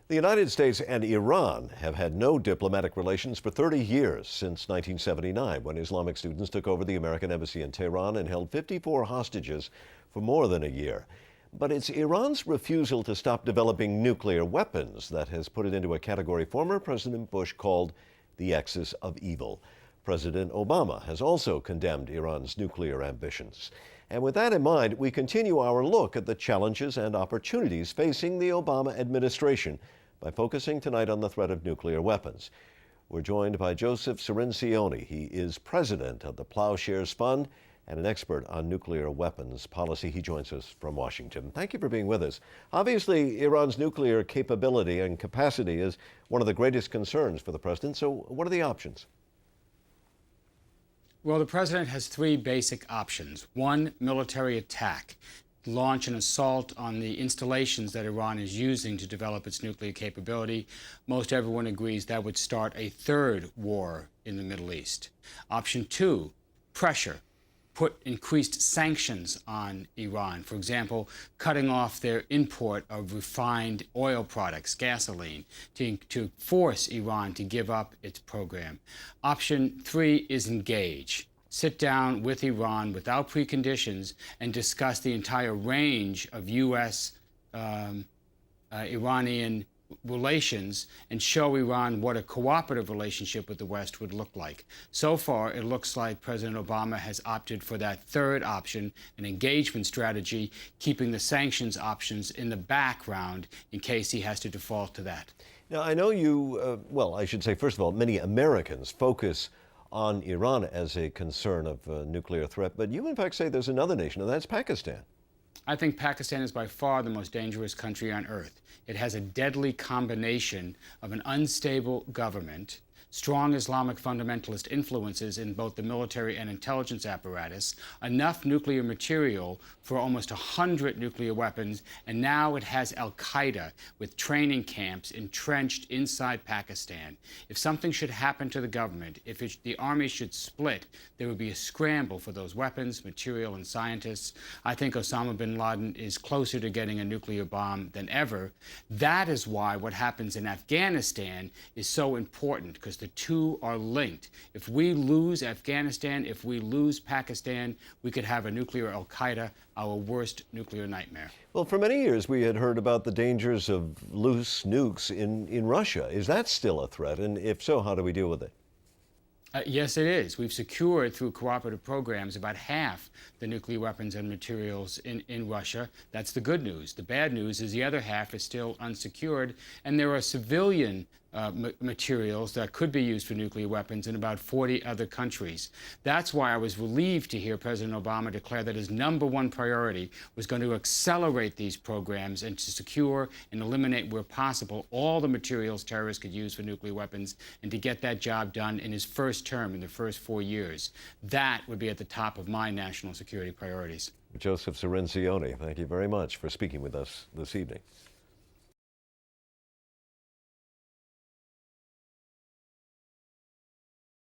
The United States and Iran have had no diplomatic relations for 30 years, since 1979, when Islamic students took over the American embassy in Tehran and held 54 hostages for more than a year. But it's Iran's refusal to stop developing nuclear weapons that has put it into a category former President Bush called the axis of evil. President Obama has also condemned Iran's nuclear ambitions. And with that in mind, we continue our look at the challenges and opportunities facing the Obama administration by focusing tonight on the threat of nuclear weapons. We're joined by Joseph Cirincione. He is president of the Plowshares Fund and an expert on nuclear weapons policy. He joins us from Washington. Thank you for being with us. Obviously, Iran's nuclear capability and capacity is one of the greatest concerns for the president. So what are the options? Well, the president has three basic options. One, military attack. Launch an assault on the installations that Iran is using to develop its nuclear capability. Most everyone agrees that would start a third war in the Middle East. Option two, pressure. Put increased sanctions on Iran. For example, cutting off their import of refined oil products, gasoline, to force Iran to give up its program. Option three is engage. Sit down with Iran without preconditions and discuss the entire range of U.S.-Iranian relations and show Iran what a cooperative relationship with the West would look like. So far, it looks like President Obama has opted for that third option, an engagement strategy, keeping the sanctions options in the background in case he has to default to that. Now, I know you, I should say, first of all, many Americans focus on Iran as a concern of nuclear threat, but you in fact say there's another nation, and that's Pakistan. I think Pakistan is by far the most dangerous country on earth. It has a deadly combination of an unstable government, strong Islamic fundamentalist influences in both the military and intelligence apparatus, enough nuclear material for almost 100 nuclear weapons, and now it has al-Qaeda with training camps entrenched inside Pakistan. If something should happen to the government, if the army should split, there would be a scramble for those weapons, material, and scientists. I think Osama bin Laden is closer to getting a nuclear bomb than ever. That is why what happens in Afghanistan is so important, because the two are linked. If we lose Afghanistan, if we lose Pakistan, we could have a nuclear al-Qaeda, our worst nuclear nightmare. Well, for many years we had heard about the dangers of loose nukes in Russia. Is that still a threat? And if so, how do we deal with it? Yes, it is. We've secured through cooperative programs about half the nuclear weapons and materials in Russia. That's the good news. The bad news is the other half is still unsecured, and there are civilian materials that could be used for nuclear weapons in about 40 other countries. That's why I was relieved to hear President Obama declare that his #1 priority was going to accelerate these programs and to secure and eliminate where possible all the materials terrorists could use for nuclear weapons, and to get that job done in his first term, in the first 4 years. That would be at the top of my national security priorities. Joseph Cirincione, thank you very much for speaking with us this evening.